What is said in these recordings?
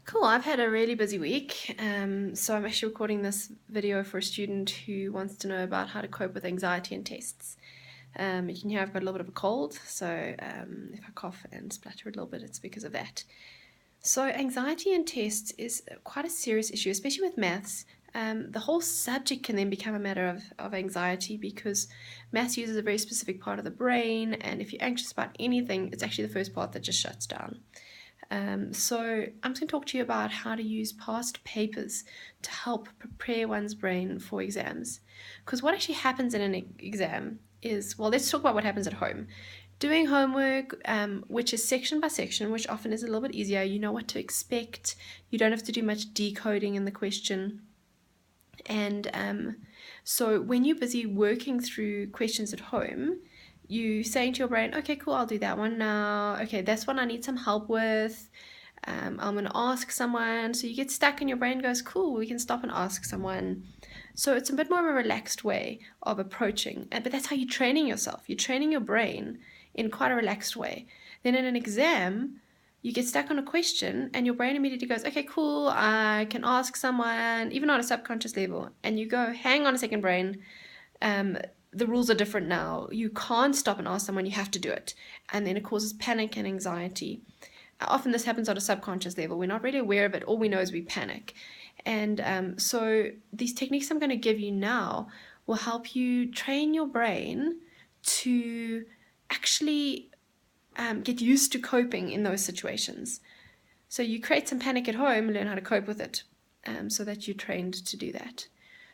Cool, I've had a really busy week. So I'm actually recording this video for a student who wants to know about how to cope with anxiety in tests. You can hear I've got a little bit of a cold, so if I cough and splatter a little bit, it's because of that. So anxiety in tests is quite a serious issue, especially with maths. The whole subject can then become a matter of anxiety because maths uses a very specific part of the brain, and if you're anxious about anything, it's actually the first part that just shuts down. So I'm just going to talk to you about how to use past papers to help prepare one's brain for exams. Because what actually happens in an exam is, well, let's talk about what happens at home. Doing homework, which is section by section, which often is a little bit easier. You know what to expect. You don't have to do much decoding in the question. And so when you're busy working through questions at home, you saying to your brain, okay, cool, I'll do that one now. Okay, that's one I need some help with. I'm going to ask someone. So you get stuck and your brain goes, cool, we can stop and ask someone. So it's a bit more of a relaxed way of approaching. But that's how you're training yourself. You're training your brain in quite a relaxed way. Then in an exam, you get stuck on a question and your brain immediately goes, okay, cool, I can ask someone, even on a subconscious level. And you go, hang on a second, brain. The rules are different now. You can't stop and ask someone, you have to do it. And then it causes panic and anxiety. Often this happens on a subconscious level. We're not really aware of it. All we know is we panic. And so these techniques I'm going to give you now will help you train your brain to actually get used to coping in those situations. So you create some panic at home and learn how to cope with it so that you're trained to do that.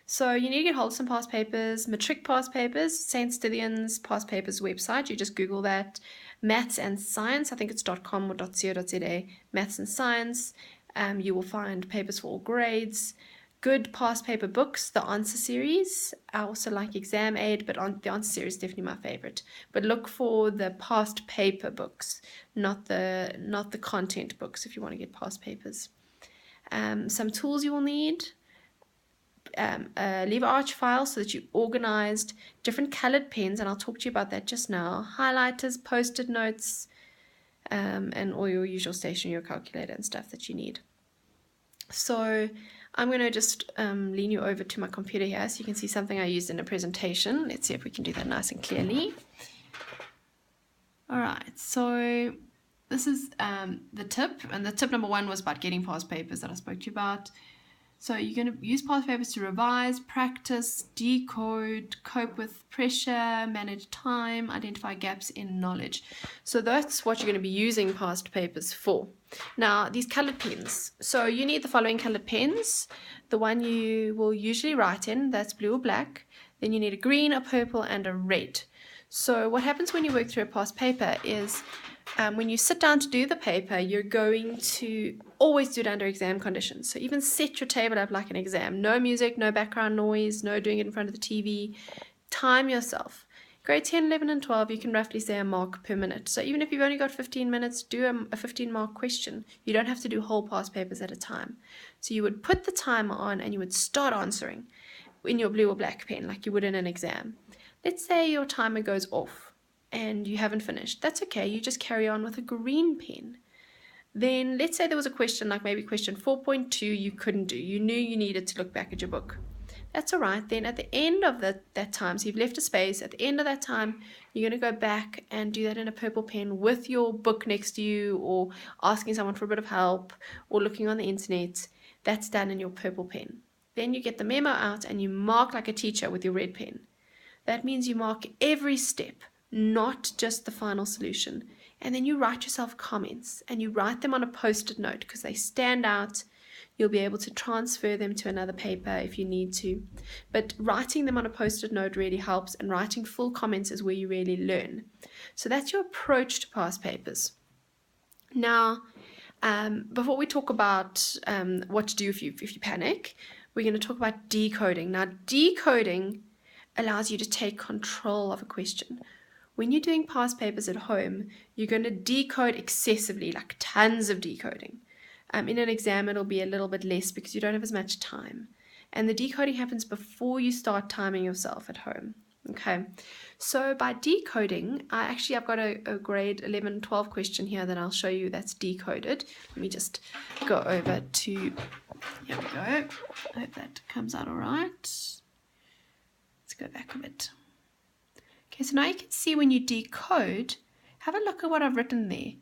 So you need to get hold of some past papers, matric past papers, St. Stithian's past papers website. You just Google that, maths and science. I think it's .com or .co.za, maths and science. You will find papers for all grades. Good past paper books, the answer series. I also like Exam Aid, but the answer series is definitely my favorite. But look for the past paper books, not the content books if you want to get past papers. Some tools you will need. A lever arch file so that you organized different colored pens, and I'll talk to you about that just now. Highlighters, post-it notes, and all your usual stationery, your calculator and stuff that you need. So I'm going to just lean you over to my computer here so you can see something I used in a presentation. Let's see if we can do that nice and clearly. All right, so this is the tip, and the tip number 1 was about getting past papers that I spoke to you about. So you're going to use past papers to revise, practice, decode, cope with pressure, manage time, identify gaps in knowledge. So that's what you're going to be using past papers for. Now, these colored pens. So you need the following colored pens. The one you will usually write in, that's blue or black. Then you need a green, a purple, and a red. So what happens when you work through a past paper is when you sit down to do the paper, you're going to always do it under exam conditions. So even set your table up like an exam. No music, no background noise, no doing it in front of the TV. Time yourself. Grade 10, 11, and 12, you can roughly say a mark per minute. So even if you've only got 15 minutes, do a 15-mark question. You don't have to do whole past papers at a time. So you would put the timer on and you would start answering in your blue or black pen like you would in an exam. Let's say your timer goes off and you haven't finished. That's okay, you just carry on with a green pen. Then let's say there was a question like maybe question 4.2 you couldn't do. You knew you needed to look back at your book. That's all right. Then at the end of that time, so you've left a space, at the end of that time, you're going to go back and do that in a purple pen with your book next to you, or asking someone for a bit of help, or looking on the internet. That's done in your purple pen. Then you get the memo out and you mark like a teacher with your red pen. That means you mark every step, not just the final solution. And then you write yourself comments, and you write them on a post-it note because they stand out. You'll be able to transfer them to another paper if you need to. But writing them on a post-it note really helps, and writing full comments is where you really learn. So that's your approach to past papers. Now, before we talk about what to do if you panic, we're going to talk about decoding. Now, decoding allows you to take control of a question. When you're doing past papers at home, you're going to decode excessively, like tons of decoding. In an exam, it'll be a little bit less because you don't have as much time. And the decoding happens before you start timing yourself at home. Okay, so by decoding, I've got a grade 11, 12 question here that I'll show you that's decoded. Let me just go over to, here we go. I hope that comes out all right. Let's go back a bit. Okay, so now you can see when you decode, have a look at what I've written there.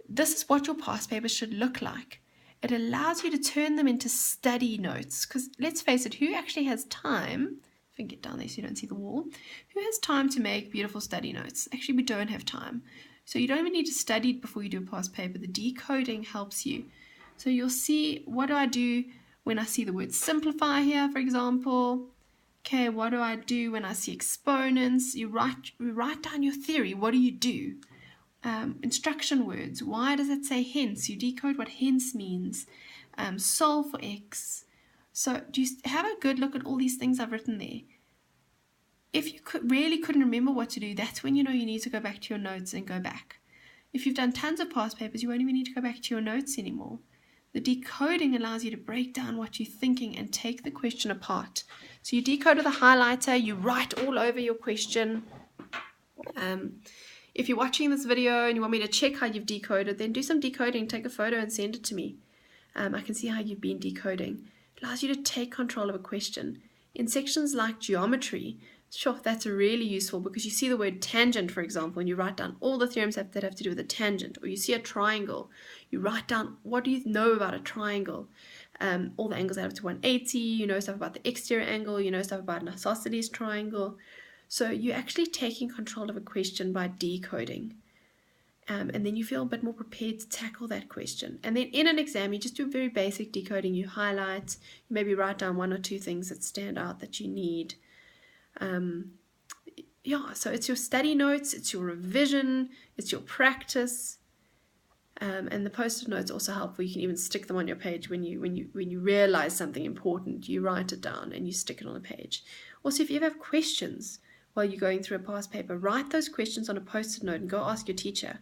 This is what your past papers should look like. It allows you to turn them into study notes, because let's face it, who actually has time, if I can get down there so you don't see the wall, who has time to make beautiful study notes? Actually, we don't have time. So you don't even need to study it before you do a past paper. The decoding helps you. So you'll see, what do I do when I see the word simplify here, for example? Okay, what do I do when I see exponents? You write down your theory. What do you do? Instruction words. Why does it say hence? You decode what hence means. Solve for x. So do you have a good look at all these things I've written there? If you really couldn't remember what to do, that's when you know you need to go back to your notes and go back. If you've done tons of past papers, you won't even need to go back to your notes anymore. The decoding allows you to break down what you're thinking and take the question apart. So you decode with a highlighter, you write all over your question. If you're watching this video and you want me to check how you've decoded, then do some decoding, take a photo and send it to me. I can see how you've been decoding. It allows you to take control of a question. In sections like geometry, sure, that's really useful because you see the word tangent, for example, and you write down all the theorems that have to do with a tangent. Or you see a triangle, you write down what do you know about a triangle. All the angles add up to 180, you know stuff about the exterior angle, you know stuff about an isosceles triangle. So you're actually taking control of a question by decoding. And then you feel a bit more prepared to tackle that question. And then in an exam, you just do very basic decoding. You highlight, you maybe write down one or two things that stand out that you need. So it's your study notes, it's your revision, it's your practice. And the post-it notes also helpful. You can even stick them on your page when you realize something important. You write it down and you stick it on a page. Also, if you ever have questions while you're going through a past paper, write those questions on a post-it note and go ask your teacher.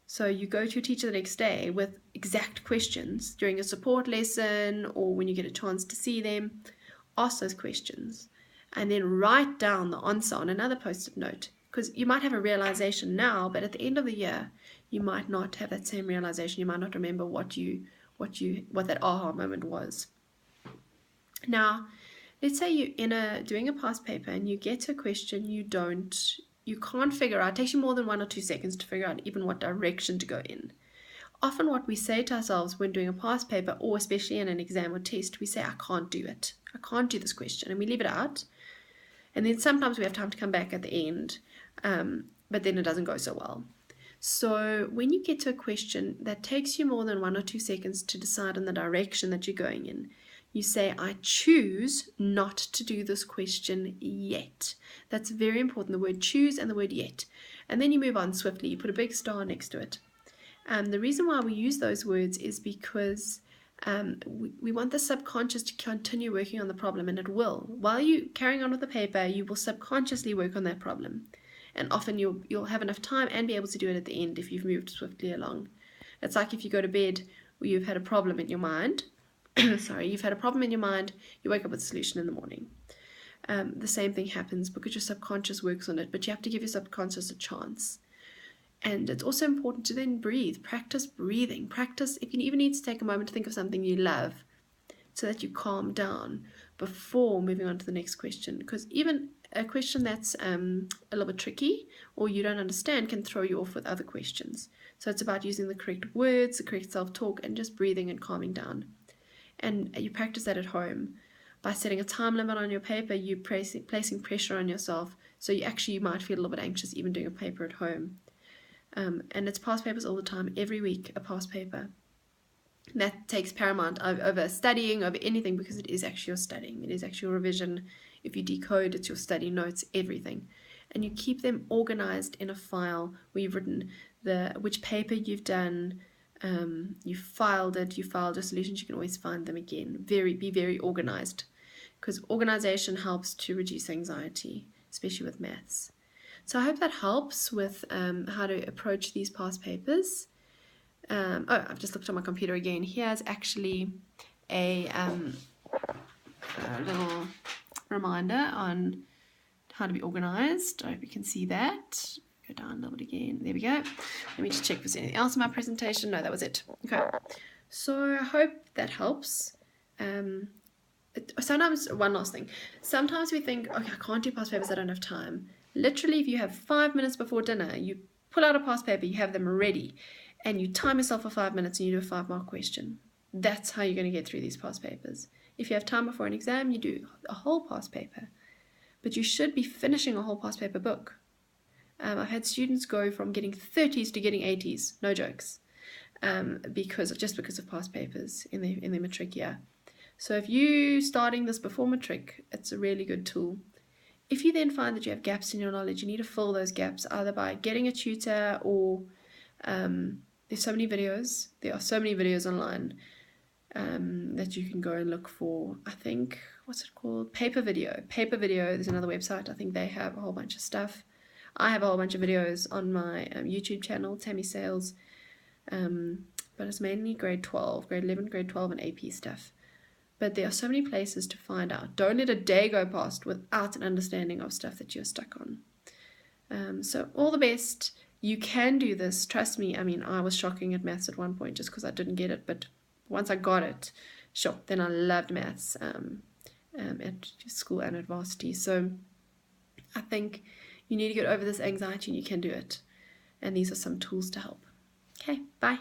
So you go to your teacher the next day with exact questions during a support lesson or when you get a chance to see them. Ask those questions and then write down the answer on another post-it note, because you might have a realization now, but at the end of the year you might not have that same realization. You might not remember what that aha moment was. Now, let's say you're doing a past paper and you get to a question you can't figure out. It takes you more than 1 or 2 seconds to figure out even what direction to go in. Often what we say to ourselves when doing a past paper, or especially in an exam or test, we say, I can't do it. I can't do this question. And we leave it out. And then sometimes we have time to come back at the end, but then it doesn't go so well. So when you get to a question that takes you more than 1 or 2 seconds to decide on the direction that you're going in, you say, I choose not to do this question yet. That's very important, the word choose and the word yet. And then you move on swiftly. You put a big star next to it. The reason why we use those words is because we want the subconscious to continue working on the problem, and it will. While you're carrying on with the paper, you will subconsciously work on that problem. And often you'll have enough time and be able to do it at the end if you've moved swiftly along. It's like if you go to bed where you've had a problem in your mind. You've had a problem in your mind, you wake up with a solution in the morning. The same thing happens because your subconscious works on it, but you have to give your subconscious a chance. And it's also important to then breathe. Practice breathing. Practice, if you even need to take a moment to think of something you love so that you calm down before moving on to the next question. Because even a question that's a little bit tricky or you don't understand can throw you off with other questions. So it's about using the correct words, the correct self-talk, and just breathing and calming down. And you practice that at home. By setting a time limit on your paper, you're placing pressure on yourself. So you might feel a little bit anxious even doing a paper at home. And it's past papers all the time, every week a past paper. And that takes paramount over studying, over anything, because it is actually your studying. It is actually your revision. If you decode, it's your study notes, everything. And you keep them organized in a file where you've written which paper you've done, you filed it, you filed your solutions, you can always find them again. Be very organized, because organization helps to reduce anxiety, especially with maths. So I hope that helps with how to approach these past papers. I've just looked on my computer again. Here's actually a little reminder on how to be organized. I hope you can see that. Go down a little bit again. There we go. Let me just check if there's anything else in my presentation. No, that was it. Okay. So I hope that helps. Sometimes, one last thing. Sometimes we think, okay, I can't do past papers, I don't have time. Literally, if you have 5 minutes before dinner, you pull out a past paper, you have them ready, and you time yourself for 5 minutes and you do a 5-mark question. That's how you're going to get through these past papers. If you have time before an exam, you do a whole past paper. But you should be finishing a whole past paper book. I've had students go from getting 30s to getting 80s, no jokes, because of past papers in their matric year. So if you're starting this before matric, it's a really good tool. If you then find that you have gaps in your knowledge, you need to fill those gaps either by getting a tutor or there's so many videos. There are so many videos online that you can go and look for. I think, what's it called? Paper Video. Paper Video, there's another website. I think they have a whole bunch of stuff. I have a whole bunch of videos on my YouTube channel, Tammy Sales, but it's mainly grade 12, grade 11, grade 12, and AP stuff. But there are so many places to find out. Don't let a day go past without an understanding of stuff that you're stuck on. So all the best. You can do this. Trust me. I mean, I was shocking at maths at one point just because I didn't get it. But once I got it, sure, then I loved maths at school and at varsity. So I think you need to get over this anxiety and you can do it. And these are some tools to help. Okay, bye.